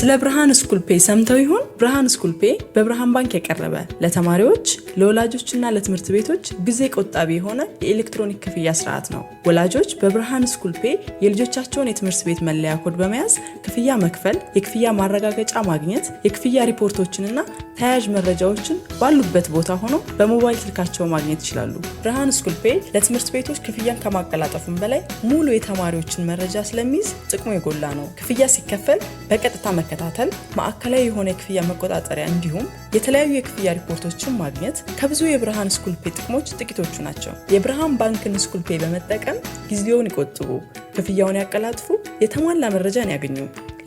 ስለ ብርሃን ስኩል ፔይ ሰምተው ይሆን? ብርሃን ስኩል ፔይ በብርሃን ባንክ የቀረበ ለተማሪዎች ለወላጆችና ለትምህርት ቤቶች ጊዜ ቆጣቢ የሆነ የኤሌክትሮኒክ ክፍያ ስርዓት ነው። ወላጆች በብርሃን ስኩል ፔይ የልጆቻቸውን የትምህርት ቤት መለያ ኮድ በመያዝ ክፍያ መክፈል፣ የክፍያ ማረጋገጫ ማግኘት፣ የክፍያ ሪፖርቶችንና ተያያዥ መረጃዎችን ባሉበት ቦታ ሆነው በሞባይል ስልካቸው ማግኘት ይችላሉ። ብርሃን ስኩል ፔይ ለትምህርት ቤቶች ክፍያን ከማቀላጠፉም በላይ ሙሉ የተማሪዎችን መረጃ ስለሚይዝ ጥቅሙ የጎላ ነው። ክፍያ ሲከፈል በቀጥታ መከታተል፣ ማዕከላዊ የሆነ የክፍያ መቆጣጠሪያ እንዲሁም የተለያዩ የክፍያ ሪፖርቶችን ማግኘት ከብዙ የብርሃን ስኩል ፔይ ጥቅሞች ጥቂቶቹ ናቸው። የብርሃን ባንክን ስኩል ፔይ በመጠቀም ጊዜውን ይቆጥቡ፣ ክፍያውን ያቀላጥፉ፣ የተሟላ መረጃን ያገኙ።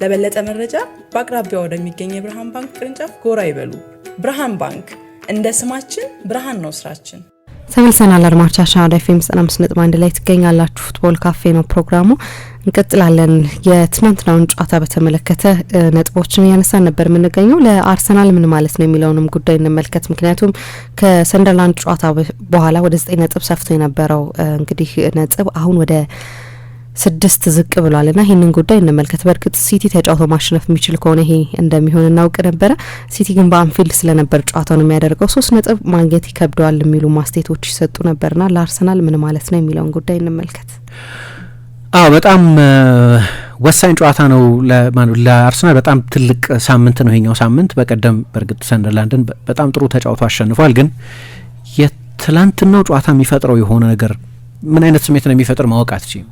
ለበለጠ መረጃ በአቅራቢያ ወደሚገኝ የብርሃን ባንክ ቅርንጫፍ ጎራ ይበሉ። ብርሃን ባንክ፣ እንደ ስማችን ብርሃን ነው ስራችን። ተመልሰናል አድማጮቻችን፣ ወደ ኤፍኤም 95.1 ላይ ትገኛላችሁ። ፉትቦል ካፌ ነው ፕሮግራሙ። እንቀጥላለን። የትናንትናውን ጨዋታ በተመለከተ ነጥቦችን እያነሳን ነበር የምንገኘው። ለአርሰናል ምን ማለት ነው የሚለውንም ጉዳይ እንመልከት። ምክንያቱም ከሰንደርላንድ ጨዋታ በኋላ ወደ 9 ነጥብ ሰፍቶ የነበረው እንግዲህ ነጥብ አሁን ወደ 6 ዝቅ ብሏልና ይህንን ጉዳይ እንመልከት። በእርግጥ ሲቲ ተጫውቶ ማሸነፍ የሚችል ከሆነ ይሄ እንደሚሆን እናውቅ ነበረ። ሲቲ ግን በአንፊልድ ስለነበር ጨዋታውን የሚያደርገው 3 ነጥብ ማግኘት ይከብደዋል የሚሉ ማስቴቶች ይሰጡ ነበርና ለአርሰናል ምን ማለት ነው የሚለውን ጉዳይ እንመልከት። በጣም ወሳኝ ጨዋታ ነው ለአርሰናል። በጣም ትልቅ ሳምንት ነው ይሄኛው ሳምንት። በቀደም በእርግጥ ሰንደርላንድን በጣም ጥሩ ተጫውቶ አሸንፏል። ግን የትላንትናው ጨዋታ የሚፈጥረው የሆነ ነገር ምን አይነት ስሜት ነው የሚፈጥር ማወቅ አትችይም።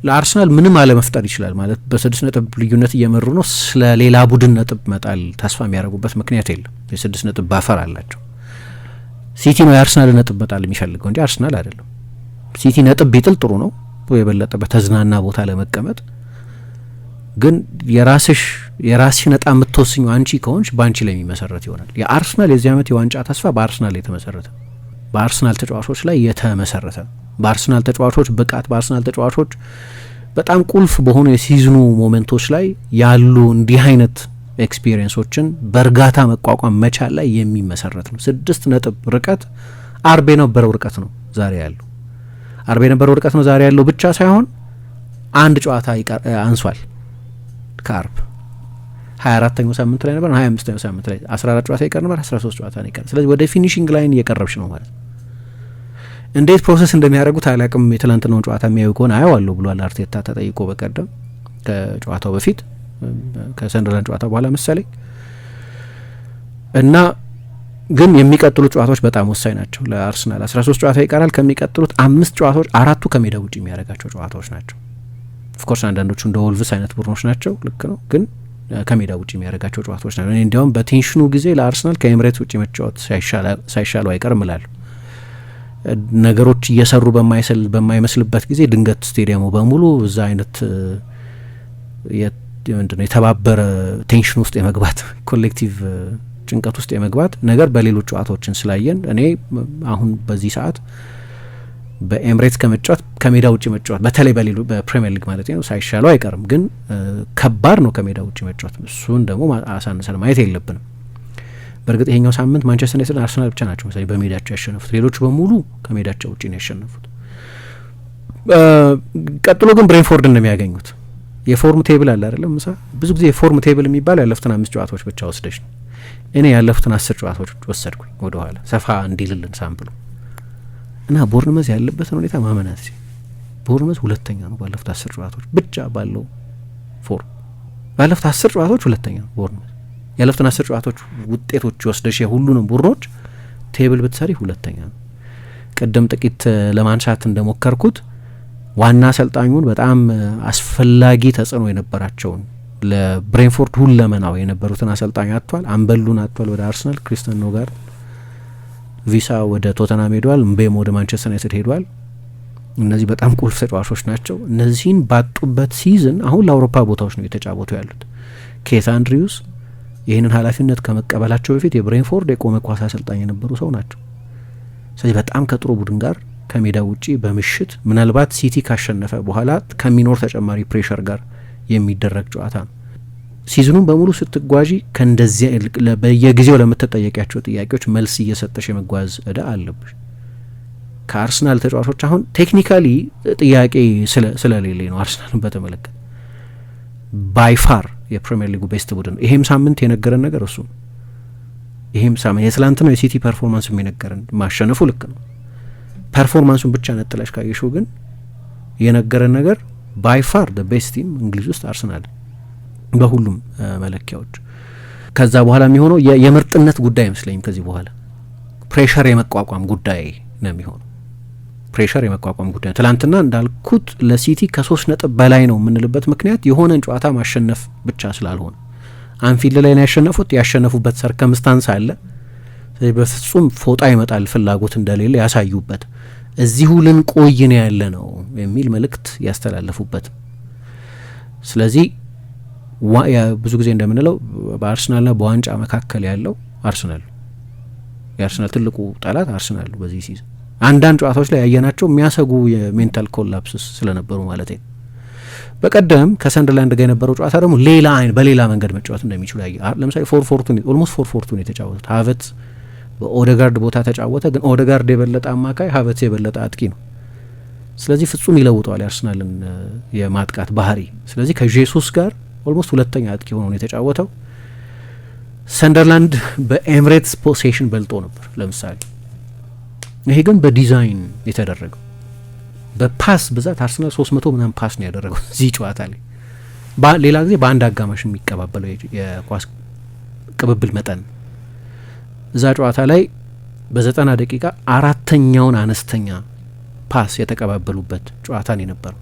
ለአርሰናል ምንም አለመፍጠር ይችላል ማለት በ6 ነጥብ ልዩነት እየመሩ ነው። ስለ ሌላ ቡድን ነጥብ መጣል ተስፋ የሚያደርጉበት ምክንያት የለም። የ6 ነጥብ ባፈር አላቸው። ሲቲ ነው የአርሰናል ነጥብ መጣል የሚፈልገው እንጂ አርሰናል አይደለም። ሲቲ ነጥብ ቢጥል ጥሩ ነው የበለጠ በተዝናና ቦታ ለመቀመጥ። ግን የራስሽ ነጣ የምትወስኙ አንቺ ከሆንሽ በአንቺ ላይ የሚመሰረት ይሆናል። የአርሰናል የዚህ ዓመት የዋንጫ ተስፋ በአርሰናል የተመሰረተ በአርሰናል ተጫዋቾች ላይ የተመሰረተ በአርሰናል ተጫዋቾች ብቃት በአርሰናል ተጫዋቾች በጣም ቁልፍ በሆኑ የሲዝኑ ሞመንቶች ላይ ያሉ እንዲህ አይነት ኤክስፒሪየንሶችን በእርጋታ መቋቋም መቻል ላይ የሚመሰረት ነው። 6 ነጥብ ርቀት አርብ የነበረው ርቀት ነው ዛሬ ያለው። አርብ የነበረው ርቀት ነው ዛሬ ያለው ብቻ ሳይሆን አንድ ጨዋታ አንሷል ከአርብ 24ኛው ሳምንት ላይ ነበር 25ኛው ሳምንት ላይ 14 ጨዋታ ይቀር ነበር 13 ጨዋታ ነው ይቀር። ስለዚህ ወደ ፊኒሺንግ ላይን እየቀረብሽ ነው ማለት ነው። እንዴት ፕሮሰስ እንደሚያደርጉት አላቅም። የትላንትናውን ጨዋታ የሚያዩ ከሆነ አየዋለሁ ብሏል አርቴታ ተጠይቆ በቀደም ከጨዋታው በፊት ከሰንደርላንድ ጨዋታ በኋላ መሰለኝ። እና ግን የሚቀጥሉት ጨዋታዎች በጣም ወሳኝ ናቸው ለአርሰናል። 13 ጨዋታ ይቀራል። ከሚቀጥሉት 5 ጨዋታዎች 4ቱ ከሜዳ ውጭ የሚያደርጋቸው ጨዋታዎች ናቸው። ኦፍኮርስ አንዳንዶቹ እንደ ወልቭስ አይነት ቡድኖች ናቸው፣ ልክ ነው። ግን ከሜዳ ውጭ የሚያደርጋቸው ጨዋታዎች ናቸው። እኔ እንዲያውም በቴንሽኑ ጊዜ ለአርሰናል ከኤምሬትስ ውጭ መጫወት ሳይሻለው አይቀርም እላለሁ። ነገሮች እየሰሩ በማይመስልበት ጊዜ ድንገት ስቴዲየሙ በሙሉ እዛ አይነት ምንድነው የተባበረ ቴንሽን ውስጥ የመግባት ኮሌክቲቭ ጭንቀት ውስጥ የመግባት ነገር በሌሎች ጨዋታዎችን ስላየን እኔ አሁን በዚህ ሰዓት በኤምሬትስ ከመጫወት ከሜዳ ውጭ መጫወት በተለይ በፕሪሚየር ሊግ ማለት ነው ሳይሻለው አይቀርም። ግን ከባድ ነው ከሜዳ ውጭ መጫወት። እሱን ደግሞ አሳንሰን ማየት የለብንም። በእርግጥ ይሄኛው ሳምንት ማንቸስተር ዩናይትድ አርሰናል ብቻ ናቸው መሰለኝ በሜዳቸው ያሸነፉት። ሌሎቹ በሙሉ ከሜዳቸው ውጭ ነው ያሸነፉት። ቀጥሎ ግን ብሬንፎርድ እንደሚያገኙት የፎርም ቴብል አለ አይደለም ምሳ ብዙ ጊዜ የፎርም ቴብል የሚባል ያለፉትን 5 ጨዋታዎች ብቻ ወስደሽ ነው። እኔ ያለፉትን 10 ጨዋታዎች ወሰድኩኝ ወደ ኋላ ሰፋ እንዲልልን ሳምፕሉ እና ቦርንመዝ ያለበትን ሁኔታ ማመናት ሲል ቦርንመዝ ሁለተኛ ነው ባለፉት 10 ጨዋታዎች ብቻ ባለው ፎርም ባለፉት 10 ጨዋታዎች ሁለተኛ ነው ቦርንመዝ። ያለፉትን 10 ጨዋታዎች ውጤቶች ወስደሽ የሁሉንም ቡድኖች ቴብል ብትሰሪ ሁለተኛ ነው። ቀደም ጥቂት ለማንሳት እንደሞከርኩት ዋና አሰልጣኙን በጣም አስፈላጊ ተጽዕኖ የነበራቸውን ለብሬንፎርድ ሁለመናው የነበሩትን አሰልጣኝ አጥቷል። አምበሉን አጥቷል ወደ አርሰናል ክሪስተን ኖጋር። ቪሳ ወደ ቶተናም ሄዷል። ምቤሞ ወደ ማንቸስተር ዩናይትድ ሄዷል። እነዚህ በጣም ቁልፍ ተጫዋቾች ናቸው። እነዚህን ባጡበት ሲዝን አሁን ለአውሮፓ ቦታዎች ነው የተጫወቱ ያሉት። ኬት አንድሪውስ ይህንን ኃላፊነት ከመቀበላቸው በፊት የብሬንፎርድ የቆመ ኳስ አሰልጣኝ የነበሩ ሰው ናቸው። ስለዚህ በጣም ከጥሩ ቡድን ጋር ከሜዳ ውጪ በምሽት ምናልባት ሲቲ ካሸነፈ በኋላ ከሚኖር ተጨማሪ ፕሬሸር ጋር የሚደረግ ጨዋታ ነው። ሲዝኑን በሙሉ ስትጓዢ ከእንደዚህ በየጊዜው ለምትጠየቂያቸው ጥያቄዎች መልስ እየሰጠሽ የመጓዝ እዳ አለብሽ። ከአርሰናል ተጫዋቾች አሁን ቴክኒካሊ ጥያቄ ስለሌለ ነው አርሰናልን በተመለከተ ባይፋር የፕሪሚየር ሊጉ ቤስት ቡድን። ይሄም ሳምንት የነገረን ነገር እሱ ነው። ይሄም ሳምንት የትላንትናው የሲቲ ፐርፎርማንስ የሚነገረን ማሸነፉ ልክ ነው። ፐርፎርማንሱን ብቻ ነጥለሽ ካየሽው ግን የነገረን ነገር ባይ ፋር ደ ቤስት ቲም እንግሊዝ ውስጥ አርሰናል በሁሉም መለኪያዎች። ከዛ በኋላ የሚሆነው የምርጥነት ጉዳይ አይመስለኝም። ከዚህ በኋላ ፕሬሸር የመቋቋም ጉዳይ ነው የሚሆነው። ፕሬሸር የመቋቋም ጉዳይ ነው። ትላንትና እንዳልኩት ለሲቲ ከ3 ነጥብ በላይ ነው የምንልበት ምክንያት የሆነን ጨዋታ ማሸነፍ ብቻ ስላልሆነ አንፊልድ ላይ ነው ያሸነፉት። ያሸነፉበት ሰርከምስታንስ አለ። ስለዚህ በፍጹም ፎጣ ይመጣል ፍላጎት እንደሌለ ያሳዩበት፣ እዚሁ ልንቆይ ነው ያለ ነው የሚል መልእክት ያስተላለፉበት። ስለዚህ ብዙ ጊዜ እንደምንለው በአርሰናልና በዋንጫ መካከል ያለው አርሰናል፣ የአርሰናል ትልቁ ጠላት አርሰናል በዚህ ሲዝን አንዳንድ ጨዋታዎች ላይ ያየናቸው የሚያሰጉ የሜንታል ኮላፕስስ ስለነበሩ ማለት ነው። በቀደም ከሰንደርላንድ ጋር የነበረው ጨዋታ ደግሞ በሌላ መንገድ መጫወት እንደሚችሉ ያየ። ለምሳሌ ኦልሞስት 4-4 የተጫወቱት ሀቨርትዝ በኦደጋርድ ቦታ ተጫወተ፣ ግን ኦደጋርድ የበለጠ አማካይ፣ ሀቨርትዝ የበለጠ አጥቂ ነው። ስለዚህ ፍጹም ይለውጠዋል የአርሰናልን የማጥቃት ባህሪ። ስለዚህ ከጄሱስ ጋር ኦልሞስት ሁለተኛ አጥቂ ሆኖ ነው የተጫወተው። ሰንደርላንድ በኤምሬትስ ፖሴሽን በልጦ ነበር ለምሳሌ። ይሄ ግን በዲዛይን የተደረገው በፓስ ብዛት አርሰናል 300 ምናምን ፓስ ነው ያደረገው እዚህ ጨዋታ ላይ። ሌላ ጊዜ በአንድ አጋማሽ የሚቀባበለው የኳስ ቅብብል መጠን እዛ ጨዋታ ላይ በ90 ደቂቃ አራተኛውን አነስተኛ ፓስ የተቀባበሉበት ጨዋታ ነው የነበረው።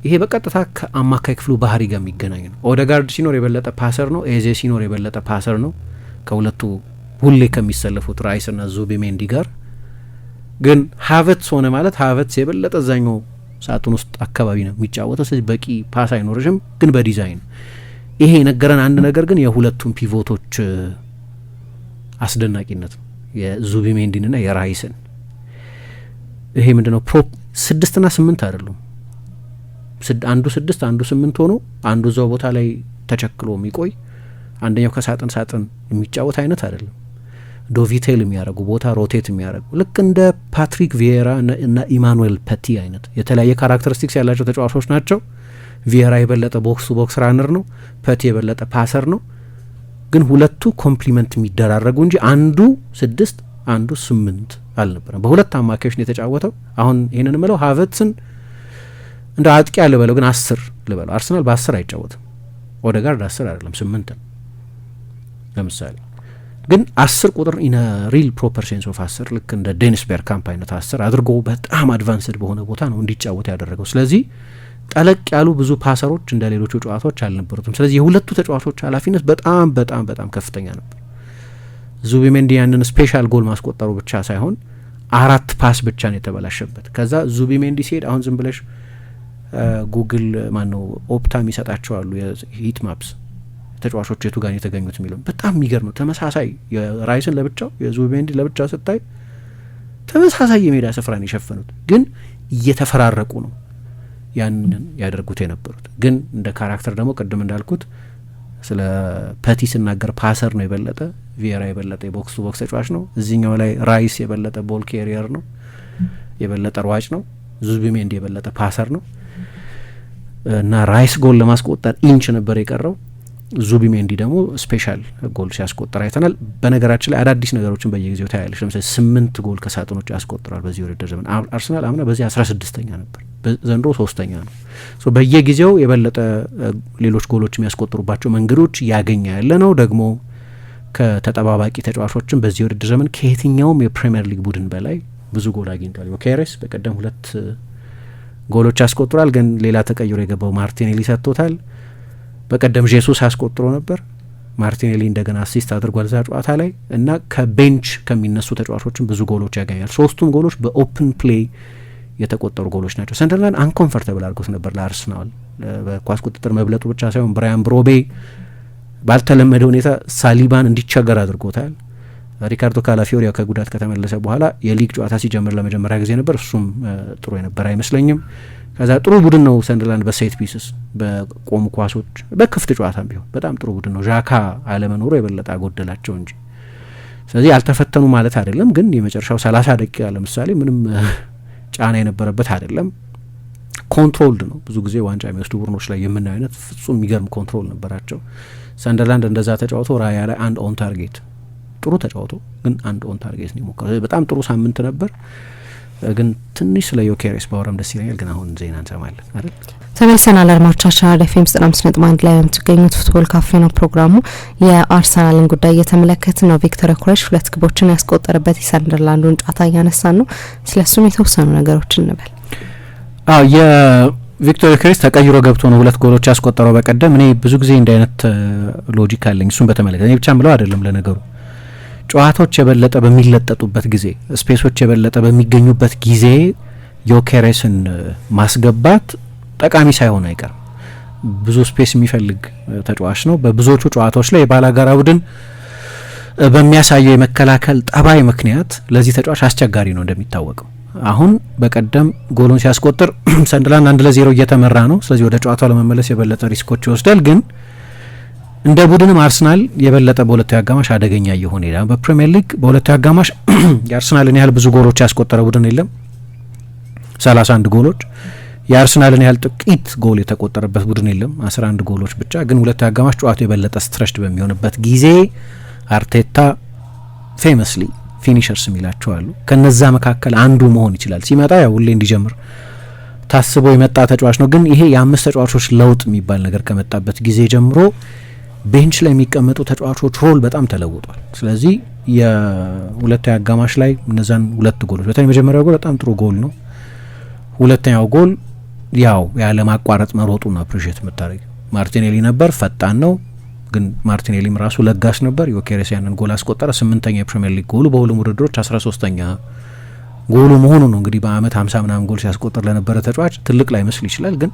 ይሄ በቀጥታ ከአማካይ ክፍሉ ባህሪ ጋር የሚገናኝ ነው። ኦደጋርድ ሲኖር የበለጠ ፓሰር ነው፣ ኤዜ ሲኖር የበለጠ ፓሰር ነው ከሁለቱ ሁሌ ከሚሰለፉት ራይስና ዙቢሜንዲ ጋር። ግን ሀቨርትዝ ሆነ ማለት ሀቨርትዝ የበለጠ እዛኛው ሳጥን ውስጥ አካባቢ ነው የሚጫወተው። ስለዚህ በቂ ፓስ አይኖርሽም። ግን በዲዛይን ይሄ የነገረን አንድ ነገር ግን የሁለቱም ፒቮቶች አስደናቂነት ነው፣ የዙቢሜንዲንና የራይስን። ይሄ ምንድነው 6 እና 8 አይደሉም፣ አንዱ 6 አንዱ 8 ሆኖ አንዱ እዛው ቦታ ላይ ተቸክሎ የሚቆይ አንደኛው ከሳጥን ሳጥን የሚጫወት አይነት አይደለም። ዶቪቴል የሚያደርጉ ቦታ ሮቴት የሚያደርጉ ልክ እንደ ፓትሪክ ቪዬራ እና ኢማኑኤል ፐቲ አይነት የተለያየ ካራክተሪስቲክስ ያላቸው ተጫዋቾች ናቸው። ቪዬራ የበለጠ ቦክስ ቱ ቦክስ ራነር ነው፣ ፐቲ የበለጠ ፓሰር ነው። ግን ሁለቱ ኮምፕሊመንት የሚደራረጉ እንጂ አንዱ 6 አንዱ 8 አልነበረም። በሁለት አማካዮች ነው የተጫወተው። አሁን ይህንን ምለው ሀቨርትዝን እንደ አጥቂ ልበለው ግን 10 ልበለው። አርሰናል በ10 አይጫወትም። ኦደጋርድ 10 አይደለም 8 ነው ለምሳሌ። ግን 10 ቁጥር ኢን ሪል ፕሮፐር ሴንስ ኦፍ 10 ልክ እንደ ዴኒስ ቤርካምፕ አይነት 10 አድርጎ በጣም አድቫንስድ በሆነ ቦታ ነው እንዲጫወት ያደረገው። ስለዚህ ጠለቅ ያሉ ብዙ ፓሰሮች እንደ ሌሎቹ ጨዋታዎች አልነበሩትም። ስለዚህ የሁለቱ ተጫዋቾች ኃላፊነት በጣም በጣም በጣም ከፍተኛ ነበር። ዙቢሜንዲ ያንን ስፔሻል ጎል ማስቆጠሩ ብቻ ሳይሆን 4 ፓስ ብቻ ነው የተበላሸበት። ከዛ ዙቢሜንዲ ሲሄድ አሁን ዝም ብለሽ ጉግል ማነው ኦፕታ የሚሰጣቸው አሉ የሂት ማፕስ ተጫዋቾች የቱ ጋር የተገኙት የሚለው በጣም የሚገርም ነው። ተመሳሳይ የራይስን ለብቻው የዙቢሜንዲ ለብቻው ስታይ ተመሳሳይ የሜዳ ስፍራን የሸፈኑት ግን እየተፈራረቁ ነው ያንን ያደርጉት የነበሩት። ግን እንደ ካራክተር ደግሞ ቅድም እንዳልኩት ስለ ፐቲ ስናገር ፓሰር ነው የበለጠ፣ ቪዬራ የበለጠ የቦክስ ቱ ቦክስ ተጫዋች ነው። እዚህኛው ላይ ራይስ የበለጠ ቦል ኬሪየር ነው፣ የበለጠ ሯጭ ነው። ዙቢሜንዲ የበለጠ ፓሰር ነው እና ራይስ ጎል ለማስቆጠር ኢንች ነበር የቀረው። ዙቢሜንዲ ደግሞ ስፔሻል ጎል ሲያስቆጥር አይተናል። በነገራችን ላይ አዳዲስ ነገሮችን በየጊዜው ታያለች። ለምሳሌ 8 ጎል ከሳጥኖች ያስቆጥራል በዚህ ውድድር ዘመን። አርሰናል አምና በዚህ 16ኛ ነበር፣ ዘንድሮ 3ኛ ነው። በየጊዜው የበለጠ ሌሎች ጎሎች የሚያስቆጥሩባቸው መንገዶች ያገኘ ያለ ነው። ደግሞ ከተጠባባቂ ተጫዋቾችን በዚህ ውድድር ዘመን ከየትኛውም የፕሪሚየር ሊግ ቡድን በላይ ብዙ ጎል አግኝቷል። ዮኬሬስ በቀደም 2 ጎሎች ያስቆጥሯል፣ ግን ሌላ ተቀይሮ የገባው ማርቲኔሊ ሰጥቶታል። በቀደም ጄሱስ አስቆጥሮ ነበር፣ ማርቲኔሊ እንደገና አሲስት አድርጓል እዛ ጨዋታ ላይ እና ከቤንች ከሚነሱ ተጫዋቾችን ብዙ ጎሎች ያገኛል። 3ቱም ጎሎች በኦፕን ፕሌይ የተቆጠሩ ጎሎች ናቸው። ሰንደርላንድ አንኮንፈርተብል አድርጎት ነበር ለአርሰናል። በኳስ ቁጥጥር መብለጡ ብቻ ሳይሆን ብራያን ብሮቤ ባልተለመደ ሁኔታ ሳሊባን እንዲቸገር አድርጎታል። ሪካርዶ ካላፊዮሪ ከጉዳት ከተመለሰ በኋላ የሊግ ጨዋታ ሲጀምር ለመጀመሪያ ጊዜ ነበር። እሱም ጥሩ የነበረ አይመስለኝም። ከዛ ጥሩ ቡድን ነው ሰንደርላንድ በሴት ፒስስ በቆሙ ኳሶች በክፍት ጨዋታም ቢሆን በጣም ጥሩ ቡድን ነው። ዣካ አለመኖሩ የበለጠ አጎደላቸው እንጂ። ስለዚህ ያልተፈተኑ ማለት አይደለም፣ ግን የመጨረሻው 30 ደቂቃ ለምሳሌ ምንም ጫና የነበረበት አይደለም። ኮንትሮልድ ነው። ብዙ ጊዜ ዋንጫ የሚወስዱ ቡድኖች ላይ የምናየው አይነት ፍጹም የሚገርም ኮንትሮል ነበራቸው። ሰንደርላንድ እንደዛ ተጫውቶ ራያ ላይ አንድ ኦን ታርጌት ጥሩ ተጫውቶ ግን አንድ ኦን ታርጌት ነው የሞከረው። በጣም ጥሩ ሳምንት ነበር። ግን ትንሽ ስለ ዮኬሬስ ባወራም ደስ ይለኛል። ግን አሁን ዜና እንሰማለን አይደል? ተመልሰናል አድማጮቻችን። አራዳ ኤፍ ኤም 95.1 ላይ የምትገኙት ፉትቦል ካፌ ነው ፕሮግራሙ። የአርሰናልን ጉዳይ እየተመለከትን ነው። ቪክተር ዮኬሬስ 2 ግቦችን ያስቆጠረበት የሰንደርላንዱን ጨዋታ እያነሳን ነው። ስለሱም የተወሰኑ ነገሮችን እንበል። የቪክተር ዮኬሬስ ተቀይሮ ገብቶ ነው 2 ጎሎች ያስቆጠረው በቀደም። እኔ ብዙ ጊዜ እንደ አይነት ሎጂክ አለኝ እሱን በተመለከተ። እኔ ብቻም ብለው አይደለም ለነገሩ ጨዋታዎች የበለጠ በሚለጠጡበት ጊዜ ስፔሶች የበለጠ በሚገኙበት ጊዜ ዮኬሬስን ማስገባት ጠቃሚ ሳይሆን አይቀርም። ብዙ ስፔስ የሚፈልግ ተጫዋች ነው። በብዙዎቹ ጨዋታዎች ላይ የባላጋራ ቡድን በሚያሳየው የመከላከል ጠባይ ምክንያት ለዚህ ተጫዋች አስቸጋሪ ነው እንደሚታወቀው። አሁን በቀደም ጎሉን ሲያስቆጥር ሰንደርላንድ 1-0 እየተመራ ነው። ስለዚህ ወደ ጨዋታው ለመመለስ የበለጠ ሪስኮች ይወስዳል። ግን እንደ ቡድንም አርሰናል የበለጠ በሁለተኛው አጋማሽ አደገኛ እየሆነ ይላል። በፕሪሚየር ሊግ በሁለተኛው አጋማሽ የአርሰናልን ያህል ብዙ ጎሎች ያስቆጠረ ቡድን የለም፣ 31 ጎሎች። የአርሰናልን ያህል ጥቂት ጎል የተቆጠረበት ቡድን የለም፣ 11 ጎሎች ብቻ። ግን ሁለተኛው አጋማሽ ጨዋታው የበለጠ ስትረሽድ በሚሆንበት ጊዜ አርቴታ ፌመስሊ ፊኒሸርስ የሚላቸው አሉ። ከነዛ መካከል አንዱ መሆን ይችላል። ሲመጣ ያው ሁሌ እንዲጀምር ታስቦ የመጣ ተጫዋች ነው። ግን ይሄ የ5 ተጫዋቾች ለውጥ የሚባል ነገር ከመጣበት ጊዜ ጀምሮ ቤንች ላይ የሚቀመጡ ተጫዋቾች ሮል በጣም ተለውጧል። ስለዚህ የሁለተኛው አጋማሽ ላይ እነዛን 2 ጎሎች በተለይ የመጀመሪያው ጎል በጣም ጥሩ ጎል ነው። ሁለተኛው ጎል ያው ያለ ማቋረጥ መሮጡን አፕሪሺየት የምታደርግ ማርቲኔሊ ነበር፣ ፈጣን ነው። ግን ማርቲኔሊም ራሱ ለጋስ ነበር። ዮኬሬስ ያንን ጎል አስቆጠረ። 8ኛ የፕሪሚየር ሊግ ጎሉ በሁሉም ውድድሮች 13ኛ ጎሉ መሆኑ ነው። እንግዲህ በአመት 50 ምናምን ጎል ሲያስቆጥር ለነበረ ተጫዋች ትልቅ ላይ መስል ይችላል። ግን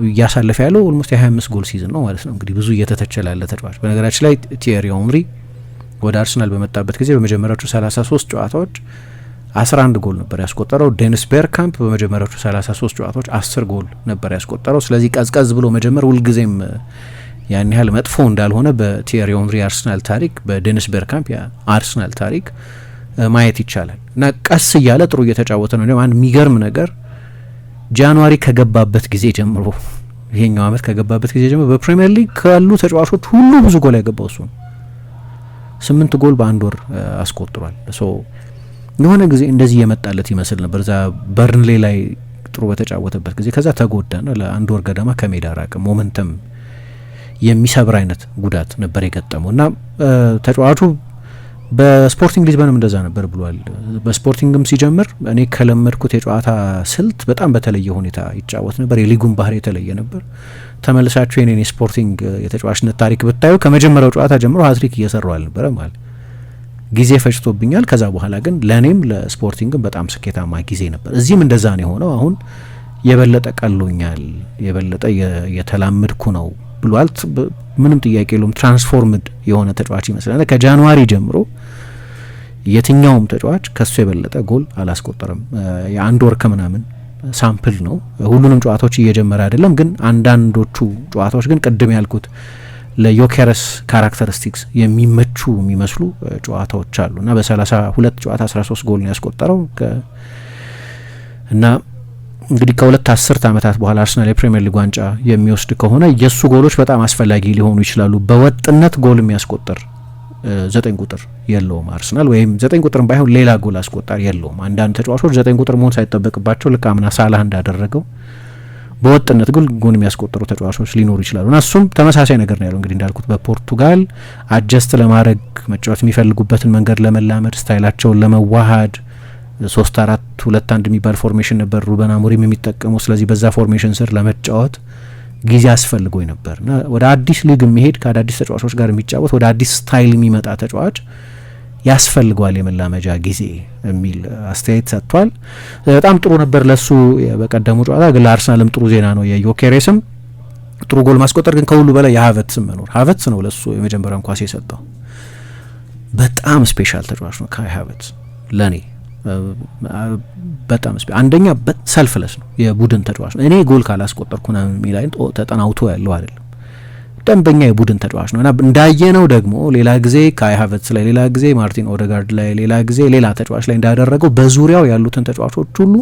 እያሳለፈ ያለው ኦልሞስት የ25 ጎል ሲዝን ነው ማለት ነው። እንግዲህ ብዙ እየተተቸለ ያለ ተጫዋች። በነገራችን ላይ ቲየሪ ኦንሪ ወደ አርሰናል በመጣበት ጊዜ በመጀመሪያዎቹ 33 ጨዋታዎች 11 ጎል ነበር ያስቆጠረው። ዴኒስ ቤርካምፕ በመጀመሪያዎቹ 33 ጨዋታዎች 10 ጎል ነበር ያስቆጠረው። ስለዚህ ቀዝቀዝ ብሎ መጀመር ሁልጊዜም ያን ያህል መጥፎ እንዳልሆነ በቲየሪ ኦንሪ አርሰናል ታሪክ፣ በዴኒስ ቤርካምፕ የአርሰናል ታሪክ ማየት ይቻላል። እና ቀስ እያለ ጥሩ እየተጫወተ ነው። አንድ የሚገርም ነገር ጃንዋሪ ከገባበት ጊዜ ጀምሮ ይሄኛው አመት ከገባበት ጊዜ ጀምሮ በፕሪሚየር ሊግ ካሉ ተጫዋቾች ሁሉ ብዙ ጎል ያገባው እሱ ነው። 8 ጎል በአንድ ወር አስቆጥሯል። የሆነ ጊዜ እንደዚህ የመጣለት ይመስል ነበር እዛ በርንሌ ላይ ጥሩ በተጫወተበት ጊዜ። ከዛ ተጎዳና ለአንድ ወር ገደማ ከሜዳ ራቀ። ሞመንተም የሚሰብር አይነት ጉዳት ነበር የገጠመው እና ተጫዋቹ በስፖርቲንግ ሊዝበንም እንደዛ ነበር ብሏል። በስፖርቲንግም ሲጀምር እኔ ከለመድኩት የጨዋታ ስልት በጣም በተለየ ሁኔታ ይጫወት ነበር። የሊጉን ባህሪ የተለየ ነበር። ተመልሳችሁ የኔን የስፖርቲንግ የተጫዋችነት ታሪክ ብታዩ ከመጀመሪያው ጨዋታ ጀምሮ ሀትሪክ እየሰራው አልነበረ ማለት ጊዜ ፈጅቶብኛል። ከዛ በኋላ ግን ለእኔም ለስፖርቲንግም በጣም ስኬታማ ጊዜ ነበር። እዚህም እንደዛ ነው የሆነው። አሁን የበለጠ ቀሎኛል፣ የበለጠ የተላመድኩ ነው ብሏል። ምንም ጥያቄ የለውም። ትራንስፎርምድ የሆነ ተጫዋች ይመስላል። ከጃንዋሪ ጀምሮ የትኛውም ተጫዋች ከሱ የበለጠ ጎል አላስቆጠረም። የአንድ ወር ከምናምን ሳምፕል ነው። ሁሉንም ጨዋታዎች እየጀመረ አይደለም። ግን አንዳንዶቹ ጨዋታዎች ግን ቅድም ያልኩት ለዮኬሬስ ካራክተሪስቲክስ የሚመቹ የሚመስሉ ጨዋታዎች አሉ እና በ32 ጨዋታ 13 ጎል ነው ያስቆጠረው እና እንግዲህ ከሁለት አስርት ዓመታት በኋላ አርሰናል የፕሪሚየር ሊግ ዋንጫ የሚወስድ ከሆነ የሱ ጎሎች በጣም አስፈላጊ ሊሆኑ ይችላሉ። በወጥነት ጎል የሚያስቆጥር 9 ቁጥር የለውም አርሰናል፣ ወይም 9 ቁጥርም ባይሆን ሌላ ጎል አስቆጣሪ የለውም። አንዳንድ ተጫዋቾች 9 ቁጥር መሆን ሳይጠበቅባቸው ልክ አምና ሳላህ እንዳደረገው በወጥነት ጎል የሚያስቆጥሩ ተጫዋቾች ሊኖሩ ይችላሉ እና እሱም ተመሳሳይ ነገር ነው ያለው። እንግዲህ እንዳልኩት በፖርቱጋል አጀስት ለማድረግ መጫወት የሚፈልጉበትን መንገድ ለመላመድ ስታይላቸውን ለመዋሃድ 3-4-2-1 የሚባል ፎርሜሽን ነበር ሩበን አሞሪም የሚጠቀሙ። ስለዚህ በዛ ፎርሜሽን ስር ለመጫወት ጊዜ አስፈልጎኝ ነበር እና ወደ አዲስ ሊግ የሚሄድ ከአዳዲስ ተጫዋቾች ጋር የሚጫወት ወደ አዲስ ስታይል የሚመጣ ተጫዋች ያስፈልገዋል የመላመጃ ጊዜ የሚል አስተያየት ሰጥቷል። በጣም ጥሩ ነበር ለሱ በቀደሙ ጨዋታ። ግን ለአርሰናልም ጥሩ ዜና ነው። የዮኬሬስም ጥሩ ጎል ማስቆጠር፣ ግን ከሁሉ በላይ የሀቨትስም መኖር። ሀቨትስ ነው ለሱ የመጀመሪያውን ኳስ የሰጠው። በጣም ስፔሻል ተጫዋች ነው ካይ ሀቨትስ ለኔ በጣም አንደኛ ሰልፍለስ ነው፣ የቡድን ተጫዋች ነው። እኔ ጎል ካላስቆጠርኩ ና የሚል አይነት ተጠናውቶ ያለው አይደለም። ደንበኛ የቡድን ተጫዋች ነው እና እንዳየነው ደግሞ ሌላ ጊዜ ካይ ሃቨርትዝ ላይ፣ ሌላ ጊዜ ማርቲን ኦዴጋርድ ላይ፣ ሌላ ጊዜ ሌላ ተጫዋች ላይ እንዳደረገው በዙሪያው ያሉትን ተጫዋቾች ሁሉ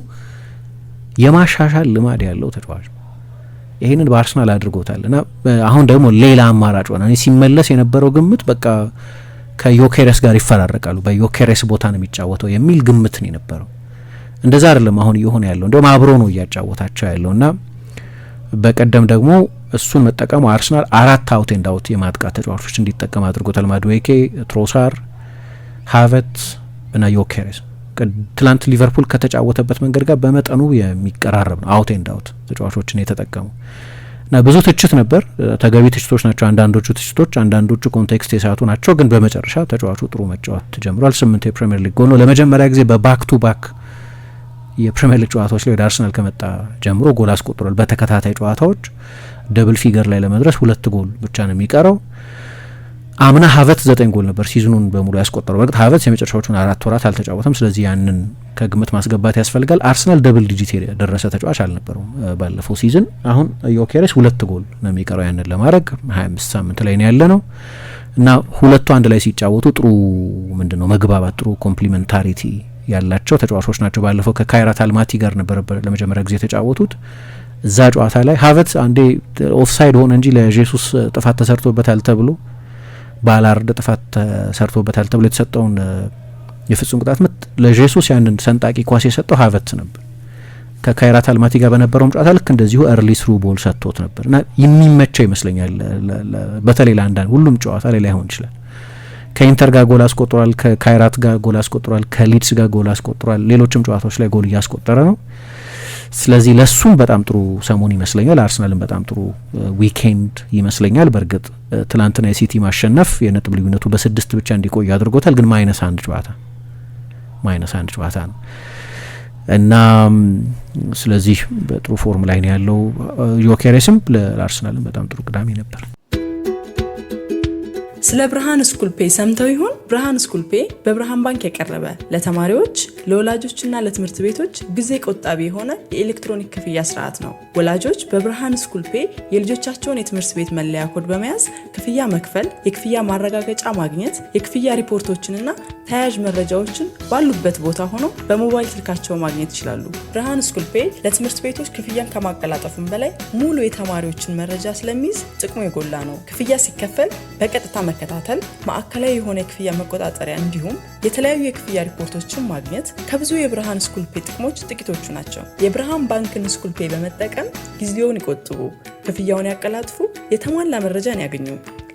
የማሻሻል ልማድ ያለው ተጫዋች ይሄንን በአርሰናል አድርጎታልና አሁን ደግሞ ሌላ አማራጭ ሆነ። ሲመለስ የነበረው ግምት በቃ ከዮኬሬስ ጋር ይፈራረቃሉ፣ በዮኬሬስ ቦታ ነው የሚጫወተው የሚል ግምት ነው የነበረው። እንደዛ አይደለም አሁን እየሆነ ያለው፣ እንደውም አብሮ ነው እያጫወታቸው ያለውና በቀደም ደግሞ እሱን መጠቀሙ አርሰናል 4 አውት ኤንድ አውት የማጥቃት ተጫዋቾች እንዲጠቀም አድርጎታል። ማድዌኬ፣ ትሮሳር፣ ሃቨት እና ዮኬሬስ ትላንት ሊቨርፑል ከተጫወተበት መንገድ ጋር በመጠኑ የሚቀራረብ ነው። አውት ኤንድ አውት ተጫዋቾችን የተጠቀሙ እና ብዙ ትችት ነበር። ተገቢ ትችቶች ናቸው አንዳንዶቹ ትችቶች፣ አንዳንዶቹ ኮንቴክስት የሳቱ ናቸው። ግን በመጨረሻ ተጫዋቹ ጥሩ መጫወት ጀምሯል። 8 የፕሪሚየር ሊግ ጎል ነው። ለመጀመሪያ ጊዜ በባክ ቱ ባክ የፕሪሚየር ሊግ ጨዋታዎች ላይ ወደ አርሰናል ከመጣ ጀምሮ ጎል አስቆጥሯል። በተከታታይ ጨዋታዎች ደብል ፊገር ላይ ለመድረስ 2 ጎል ብቻ ነው የሚቀረው። አምና ሀቨት 9 ጎል ነበር ሲዝኑን በሙሉ ያስቆጠረው። በእርግጥ ሀቨት የመጨረሻዎቹን 4 ወራት አልተጫወተም። ስለዚህ ያንን ከግምት ማስገባት ያስፈልጋል። አርሰናል ደብል ዲጂት የደረሰ ተጫዋች አልነበረውም ባለፈው ሲዝን። አሁን ዮኬሬስ 2 ጎል ነው የሚቀረው ያንን ለማድረግ 25 ሳምንት ላይ ነው ያለ ነው እና ሁለቱ አንድ ላይ ሲጫወቱ ጥሩ ምንድነው መግባባት፣ ጥሩ ኮምፕሊመንታሪቲ ያላቸው ተጫዋቾች ናቸው። ባለፈው ከካይራት አልማቲ ጋር ነበር ለመጀመሪያ ጊዜ የተጫወቱት። እዛ ጨዋታ ላይ ሀቨት አንዴ ኦፍሳይድ ሆነ እንጂ ለጄሱስ ጥፋት ተሰርቶበታል ተብሎ ባላርድ ጥፋት ተሰርቶበታል ተብሎ የተሰጠውን የፍጹም ቅጣት ምት ለጄሱስ ያንን ሰንጣቂ ኳስ የሰጠው ሀቨት ነበር። ከካይራት አልማቲ ጋር በነበረውም ጨዋታ ልክ እንደዚሁ ኤርሊ ስሩ ቦል ሰጥቶት ነበር እና የሚመቸው ይመስለኛል። በተለይ ለአንዳንድ ሁሉም ጨዋታ ላይ ላይሆን ይችላል። ከኢንተር ጋር ጎል አስቆጥሯል፣ ከካይራት ጋር ጎል አስቆጥሯል፣ ከሊድስ ጋር ጎል አስቆጥሯል። ሌሎችም ጨዋታዎች ላይ ጎል እያስቆጠረ ነው። ስለዚህ ለሱም በጣም ጥሩ ሰሞን ይመስለኛል። አርሰናልም በጣም ጥሩ ዊኬንድ ይመስለኛል። በእርግጥ ትላንትና የሲቲ ማሸነፍ የነጥብ ልዩነቱ በ6 ብቻ እንዲቆይ አድርጎታል። ግን ማይነስ አንድ ጨዋታ ነው እና ስለዚህ በጥሩ ፎርም ላይ ነው ያለው። ዮኬሬስም ለአርሰናልም በጣም ጥሩ ቅዳሜ ነበር። ስለ ብርሃን ስኩል ፔይ ሰምተው ይሆን? ብርሃን ስኩል ፔይ በብርሃን ባንክ የቀረበ ለተማሪዎች ለወላጆችና ለትምህርት ቤቶች ጊዜ ቆጣቢ የሆነ የኤሌክትሮኒክ ክፍያ ስርዓት ነው። ወላጆች በብርሃን ስኩል ፔይ የልጆቻቸውን የትምህርት ቤት መለያ ኮድ በመያዝ ክፍያ መክፈል፣ የክፍያ ማረጋገጫ ማግኘት፣ የክፍያ ሪፖርቶችንና ተያያዥ መረጃዎችን ባሉበት ቦታ ሆነው በሞባይል ስልካቸው ማግኘት ይችላሉ። ብርሃን ስኩል ፔይ ለትምህርት ቤቶች ክፍያን ከማቀላጠፉም በላይ ሙሉ የተማሪዎችን መረጃ ስለሚይዝ ጥቅሙ የጎላ ነው። ክፍያ ሲከፈል በቀጥታ መከታተል፣ ማዕከላዊ የሆነ የክፍያ መቆጣጠሪያ እንዲሁም የተለያዩ የክፍያ ሪፖርቶችን ማግኘት ከብዙ የብርሃን ስኩል ፔይ ጥቅሞች ጥቂቶቹ ናቸው። የብርሃን ባንክን ስኩል ፔይ በመጠቀም ጊዜውን ይቆጥቡ፣ ክፍያውን ያቀላጥፉ፣ የተሟላ መረጃን ያገኙ።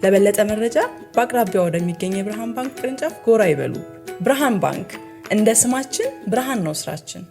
ለበለጠ መረጃ በአቅራቢያ ወደሚገኝ የብርሃን ባንክ ቅርንጫፍ ጎራ ይበሉ። ብርሃን ባንክ፣ እንደ ስማችን ብርሃን ነው ስራችን።